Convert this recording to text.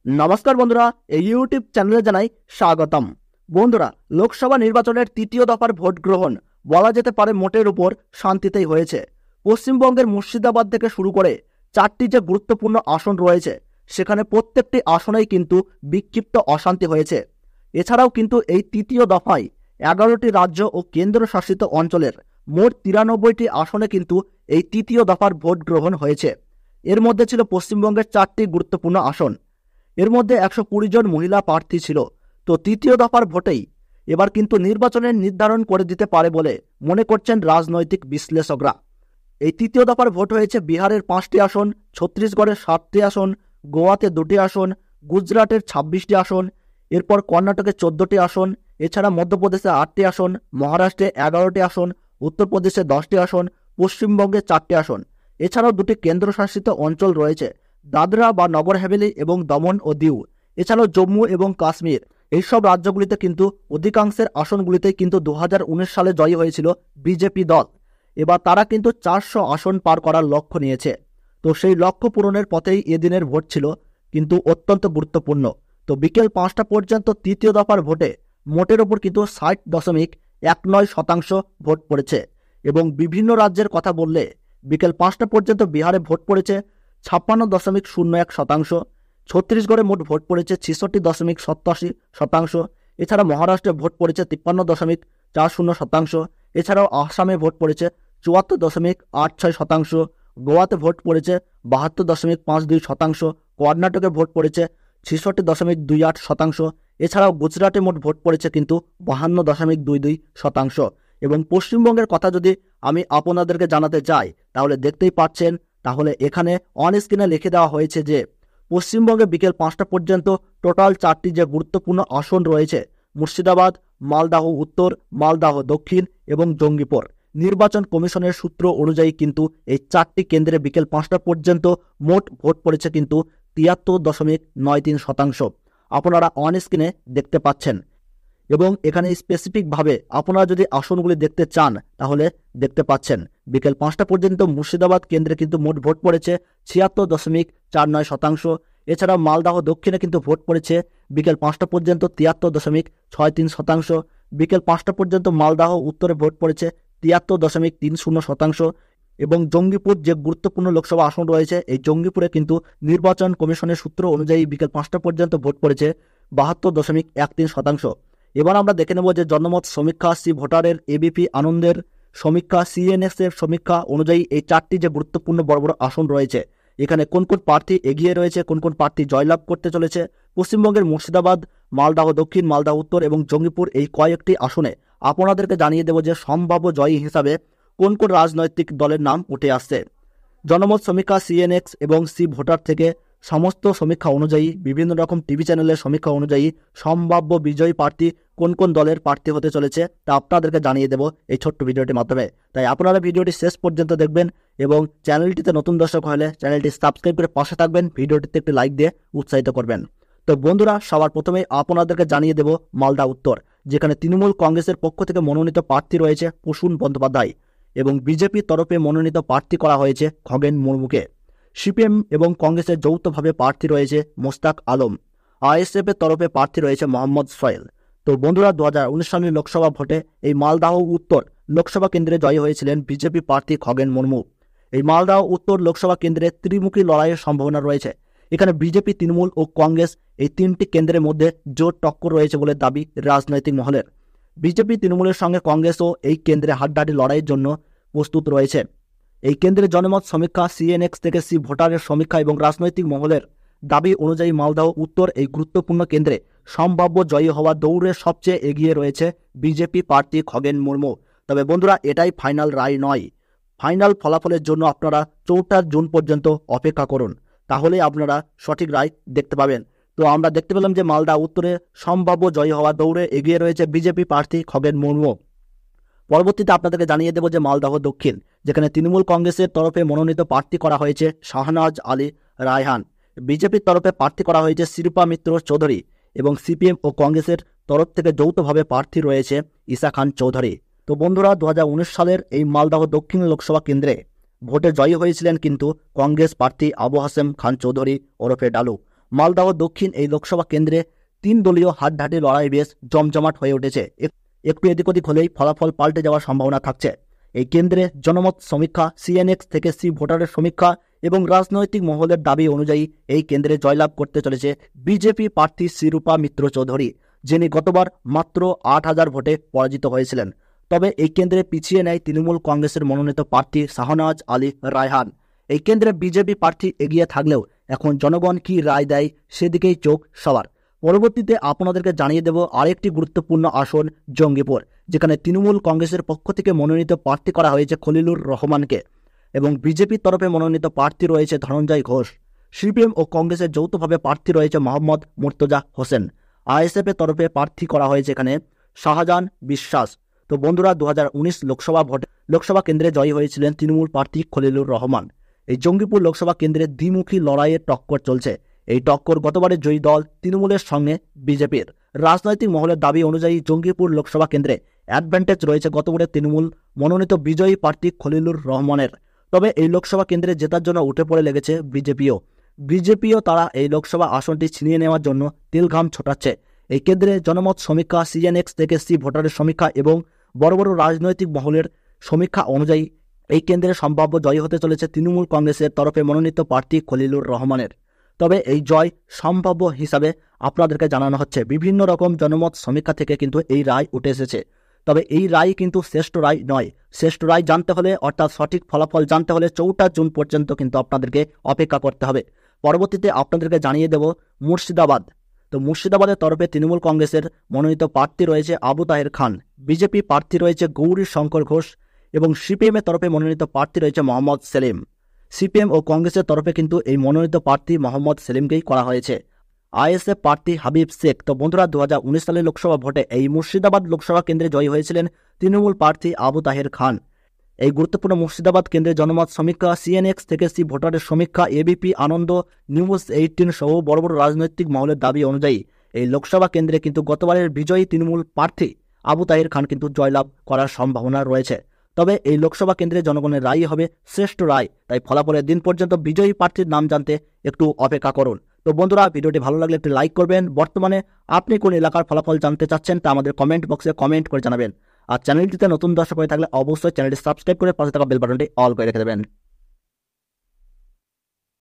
নমস্কার বন্ধুরা, এই ইউটিউব চ্যানেলে জানাই স্বাগতম। বন্ধুরা, লোকসভা নির্বাচনের তৃতীয় দফার ভোট গ্রহণ বলা যেতে পারে মোটের উপর শান্তিতেই হয়েছে। পশ্চিমবঙ্গের মুর্শিদাবাদ থেকে শুরু করে 4টি যে গুরুত্বপূর্ণ আসন রয়েছে, সেখানে প্রত্যেকটি আসনেই কিন্তু বিক্ষিপ্ত অশান্তি হয়েছে। এছাড়াও কিন্তু এই তৃতীয় দফায় 11টি রাজ্য ও কেন্দ্রশাসিত অঞ্চলের মোট 93টি আসনে কিন্তু এই তৃতীয় দফার ভোট গ্রহণ হয়েছে। এর মধ্যে ছিল পশ্চিমবঙ্গের 4টি গুরুত্বপূর্ণ আসন। এর মধ্যে 120 জন মহিলা প্রার্থী ছিল। তো তৃতীয় দফার ভোটেই এবার কিন্তু নির্বাচনের নির্ধারণ করে দিতে পারে বলে মনে করছেন রাজনৈতিক বিশ্লেষকরা। এই তৃতীয় দফার ভোট হয়েছে বিহারের 5টি আসন, ছত্তিশগড়ের 7টি আসন, গোয়াতে 2টি আসন, গুজরাটের 26টি আসন, এরপর কর্ণাটকে 14টি আসন, এছাড়া মধ্যপ্রদেশে 8টি আসন, মহারাষ্ট্রে 11টি আসন, উত্তরপ্রদেশে 10টি আসন, পশ্চিমবঙ্গে 4টি আসন। এছাড়াও 2টি কেন্দ্রশাসিত অঞ্চল রয়েছে, দাদরা বা নগর হাভেলি এবং দমন ও দিউ। এছাড়াও জম্মু এবং কাশ্মীর। এইসব রাজ্যগুলিতে কিন্তু অধিকাংশের আসনগুলিতেই কিন্তু 2019 সালে জয়ী হয়েছিল বিজেপি দল। এবার তারা কিন্তু 400 আসন পার করার লক্ষ্য নিয়েছে। তো সেই লক্ষ্য পূরণের পথেই এদিনের ভোট ছিল কিন্তু অত্যন্ত গুরুত্বপূর্ণ। তো বিকেল 5টা পর্যন্ত তৃতীয় দফার ভোটে মোটের ওপর কিন্তু 60.19% ভোট পড়েছে। এবং বিভিন্ন রাজ্যের কথা বললে বিকেল 5টা পর্যন্ত বিহারে ভোট পড়েছে 56.01%, ছত্তিশগড়ে মোট ভোট পড়েছে 66.87%, এছাড়া মহারাষ্ট্রে ভোট পড়েছে 53.40%, এছাড়াও আসামে ভোট পড়েছে 74.86%, গোয়াতে ভোট পড়েছে 72.52%, কর্ণাটকে ভোট পড়েছে 66.28%, এছাড়াও গুজরাটে মোট ভোট পড়েছে কিন্তু 52.22%। এবং পশ্চিমবঙ্গের কথা যদি আমি আপনাদেরকে জানাতে চাই তাহলে দেখতেই পাচ্ছেন, তাহলে এখানে অন স্ক্রিনে লিখে দেওয়া হয়েছে যে পশ্চিমবঙ্গে বিকেল 5টা পর্যন্ত টোটাল 4টি যে গুরুত্বপূর্ণ আসন রয়েছে, মুর্শিদাবাদ, মালদাহ উত্তর, মালদাহ দক্ষিণ এবং জঙ্গিপুর। নির্বাচন কমিশনের সূত্র অনুযায়ী কিন্তু এই 4টি কেন্দ্রে বিকেল 5টা পর্যন্ত মোট ভোট পড়েছে কিন্তু 73.93%। আপনারা অন স্ক্রিনে দেখতে পাচ্ছেন। এবং এখানে স্পেসিফিকভাবে আপনারা যদি আসনগুলি দেখতে চান তাহলে দেখতে পাচ্ছেন বিকেল 5টা পর্যন্ত মুর্শিদাবাদ কেন্দ্রে কিন্তু মোট ভোট পড়েছে 76.49%। এছাড়া মালদাহ দক্ষিণে কিন্তু ভোট পড়েছে বিকেল 5টা পর্যন্ত 73.63%। বিকেল 5টা পর্যন্ত মালদাহ উত্তরে ভোট পড়েছে 73.30%। এবং জঙ্গিপুর যে গুরুত্বপূর্ণ লোকসভা আসন রয়েছে, এই জঙ্গিপুরে কিন্তু নির্বাচন কমিশনের সূত্র অনুযায়ী বিকেল 5টা পর্যন্ত ভোট পড়েছে 72.13%। এবার আমরা দেখে নেব যে জনমত সমীক্ষা, সি ভোটারের, এবিপি আনন্দের সমীক্ষা, সিএনএক্স এর সমীক্ষা অনুযায়ী এই 4টি যে গুরুত্বপূর্ণ বড় বড় আসন রয়েছে, এখানে কোন কোন প্রার্থী এগিয়ে রয়েছে, কোন কোন প্রার্থী জয়লাভ করতে চলেছে। পশ্চিমবঙ্গের মুর্শিদাবাদ, মালদাহ দক্ষিণ, মালদাহ উত্তর এবং জঙ্গিপুর এই কয়েকটি আসনে আপনাদেরকে জানিয়ে দেব যে সম্ভাব্য জয়ী হিসাবে কোন কোন রাজনৈতিক দলের নাম উঠে আসছে। জনমত সমীক্ষা, সিএনএক্স এবং সি ভোটার থেকে সমস্ত সমীক্ষা অনুযায়ী, বিভিন্ন রকম টিভি চ্যানেলের সমীক্ষা অনুযায়ী সম্ভাব্য বিজয়ী প্রার্থী কোন কোন দলের প্রার্থী হতে চলেছে তা আপনাদেরকে জানিয়ে দেব এই ছোট্ট ভিডিওটির মাধ্যমে। তাই আপনারা ভিডিওটি শেষ পর্যন্ত দেখবেন এবং চ্যানেলটিতে নতুন দর্শক হলে চ্যানেলটি সাবস্ক্রাইব করে পাশে থাকবেন, ভিডিওটিতে একটি লাইক দিয়ে উৎসাহিত করবেন। তো বন্ধুরা, সবার প্রথমে আপনাদেরকে জানিয়ে দেব মালদা উত্তর, যেখানে তৃণমূল কংগ্রেসের পক্ষ থেকে মনোনীত প্রার্থী রয়েছে প্রসূন বন্দ্যোপাধ্যায় এবং বিজেপির তরফে মনোনীত প্রার্থী করা হয়েছে খগেন মুর্মুকে। সিপিএম এবং কংগ্রেসের যৌথভাবে প্রার্থী রয়েছে মোস্তাক আলম। আইএসএফ এর তরফে প্রার্থী রয়েছে মোহাম্মদ সোহেল। তো বন্ধুরা, 2019 সালের লোকসভা ভোটে এই মালদাহ উত্তর লোকসভা কেন্দ্রে জয়ী হয়েছিলেন বিজেপি প্রার্থী খগেন মুর্মু। এই মালদাহ উত্তর লোকসভা কেন্দ্রে ত্রিমুখী লড়াইয়ের সম্ভাবনা রয়েছে। এখানে বিজেপি, তৃণমূল ও কংগ্রেস এই 3টি কেন্দ্রের মধ্যে জোর টক্কর রয়েছে বলে দাবি রাজনৈতিক মহলের। বিজেপি, তৃণমূলের সঙ্গে কংগ্রেসও এই কেন্দ্রে হাড্ডাহাড্ডি লড়াইয়ের জন্য প্রস্তুত রয়েছে। এই কেন্দ্রে জনমত সমীক্ষা, সিএনএক্স থেকে সি ভোটারের সমীক্ষা এবং রাজনৈতিক মহলের দাবি অনুযায়ী মালদাহ উত্তর এই গুরুত্বপূর্ণ কেন্দ্রে সম্ভাব্য জয়ী হওয়া দৌড়ে সবচেয়ে এগিয়ে রয়েছে বিজেপি প্রার্থী খগেন মুর্মু। তবে বন্ধুরা, এটাই ফাইনাল রায় নয়। ফাইনাল ফলাফলের জন্য আপনারা 4 জুন পর্যন্ত অপেক্ষা করুন, তাহলে আপনারা সঠিক রায় দেখতে পাবেন। তো আমরা দেখতে পেলাম যে মালদা উত্তরে সম্ভাব্য জয়ী হওয়া দৌড়ে এগিয়ে রয়েছে বিজেপি প্রার্থী খগেন মুর্মু। পরবর্তীতে আপনাদেরকে জানিয়ে দেব যে মালদাহ দক্ষিণ, যেখানে তৃণমূল কংগ্রেসের তরফে মনোনীত প্রার্থী করা হয়েছে শাহনাজ আলী রায়হান। বিজেপির তরফে প্রার্থী করা হয়েছে শিল্পা মিত্র চৌধুরী এবং সিপিএম ও কংগ্রেসের তরফ থেকে যৌথভাবে প্রার্থী রয়েছে ঈশা খান চৌধুরী। তো বন্ধুরা, 2019 সালের এই মালদাহ দক্ষিণ লোকসভা কেন্দ্রে ভোটে জয়ী হয়েছিলেন কিন্তু কংগ্রেস প্রার্থী আবু হাসেম খান চৌধুরী ওরফে ডালু। মালদহ দক্ষিণ এই লোকসভা কেন্দ্রে 3 দলীয় হাড্ডাহাড্ডি লড়াই বেশ জমজমাট হয়ে উঠেছে। একটু এদিক ওদিক হলেই ফলাফল পাল্টে যাওয়ার সম্ভাবনা থাকছে। এই কেন্দ্রে জনমত সমীক্ষা, সিএনএক্স থেকে সি ভোটারের সমীক্ষা এবং রাজনৈতিক মহলের দাবি অনুযায়ী এই কেন্দ্রে জয়লাভ করতে চলেছে বিজেপি প্রার্থী শ্রীরূপা মিত্র চৌধুরী, যিনি গতবার মাত্র 8,000 ভোটে পরাজিত হয়েছিলেন। তবে এই কেন্দ্রে পিছিয়ে নেয় তৃণমূল কংগ্রেসের মনোনীত প্রার্থী শাহনাজ আলী রায়হান। এই কেন্দ্রে বিজেপি প্রার্থী এগিয়ে থাকলেও এখন জনগণ কি রায় দেয় সেদিকেই চোখ সবার। পরবর্তীতে আপনাদেরকে জানিয়ে দেব আরেকটি গুরুত্বপূর্ণ আসন জঙ্গিপুর, যেখানে তৃণমূল কংগ্রেসের পক্ষ থেকে মনোনীত প্রার্থী করা হয়েছে খলিলুর রহমানকে এবং বিজেপির তরফে মনোনীত প্রার্থী রয়েছে ধনঞ্জয় ঘোষ। সিপিএম ও কংগ্রেসের যৌথভাবে প্রার্থী রয়েছে মোহাম্মদ মুর্তজা হোসেন। আইএসএফ এর তরফে প্রার্থী করা হয়েছে এখানে শাহজাহান বিশ্বাস। তো বন্ধুরা, 2019 লোকসভা কেন্দ্রে জয়ী হয়েছিলেন তৃণমূল প্রার্থী খলিলুর রহমান। এই জঙ্গিপুর লোকসভা কেন্দ্রে দ্বিমুখী লড়াইয়ের টক্কর চলছে। এই টক্কর গতবারের জয়ী দল তৃণমূলের সঙ্গে বিজেপির। রাজনৈতিক মহলের দাবি অনুযায়ী জঙ্গিপুর লোকসভা কেন্দ্রে অ্যাডভান্টেজ রয়েছে গতবারের তৃণমূল মনোনীত বিজয়ী প্রার্থী খলিলুর রহমানের। তবে এই লোকসভা কেন্দ্রে জেতার জন্য উঠে পড়ে লেগেছে বিজেপিও তারা এই লোকসভা আসনটি ছিনিয়ে নেওয়ার জন্য তিলঘাম ছোটাচ্ছে। এই কেন্দ্রে জনমত সমীক্ষা, সিএনএক্স থেকে সি ভোটারের সমীক্ষা এবং বড় বড় রাজনৈতিক মহলের সমীক্ষা অনুযায়ী এই কেন্দ্রে সম্ভাব্য জয়ী হতে চলেছে তৃণমূল কংগ্রেসের তরফে মনোনীত প্রার্থী খলিলুর রহমানের। তবে এই জয় সম্ভাব্য হিসাবে আপনাদেরকে জানানো হচ্ছে বিভিন্ন রকম জনমত সমীক্ষা থেকে কিন্তু এই রায় উঠে এসেছে। তবে এই রায় কিন্তু শ্রেষ্ঠ রায় নয়। শ্রেষ্ঠ রায় জানতে হলে, অর্থাৎ সঠিক ফলাফল জানতে হলে 4 জুন পর্যন্ত কিন্তু আপনাদেরকে অপেক্ষা করতে হবে। পরবর্তীতে আপনাদেরকে জানিয়ে দেব মুর্শিদাবাদ। তো মুর্শিদাবাদের তরফে তৃণমূল কংগ্রেসের মনোনীত প্রার্থী রয়েছে আবু তাহের খান, বিজেপি প্রার্থী রয়েছে গৌরী শঙ্কর ঘোষ এবং সিপিএম এর তরফে মনোনীত প্রার্থী রয়েছে মোহাম্মদ সেলিম। সিপিএম ও কংগ্রেসের তরফে কিন্তু এই মনোনীত প্রার্থী মোহাম্মদ সেলিমকেই করা হয়েছে। আইএসএফ প্রার্থী হাবিব শেখ। তো বন্ধুরা, 2019 সালের লোকসভা ভোটে এই মুর্শিদাবাদ লোকসভা কেন্দ্রে জয়ী হয়েছিলেন তৃণমূল প্রার্থী আবু তাহের খান। এই গুরুত্বপূর্ণ মুর্শিদাবাদ কেন্দ্রে জনমত সমীক্ষা, সিএনএক্স থেকে সি ভোটারের সমীক্ষা, এবিপি আনন্দ, নিউজ 18 সহ বড় বড় রাজনৈতিক মহলের দাবি অনুযায়ী এই লোকসভা কেন্দ্রে কিন্তু গতবারের বিজয়ী তৃণমূল প্রার্থী আবু তাহের খান কিন্তু জয়লাভ করার সম্ভাবনা রয়েছে। তবে এই লোকসভা কেন্দ্রে জনগণের রায় হবে শ্রেষ্ঠ রায়, তাই ফলাফলের দিন পর্যন্ত বিজয়ী প্রার্থীর নাম জানতে একটু অপেক্ষা করুন। তো বন্ধুরা, ভিডিওটি ভালো লাগলে একটি লাইক করবেন। বর্তমানে আপনি কোন এলাকার ফলাফল জানতে চাচ্ছেন তা আমাদের কমেন্ট বক্সে কমেন্ট করে জানাবেন। আর চ্যানেলটিতে নতুন দর্শক হয়ে থাকলে অবশ্যই চ্যানেলটি সাবস্ক্রাইব করে পাশে থাকা বেল বাটনটি অল করে রেখে দেবেন।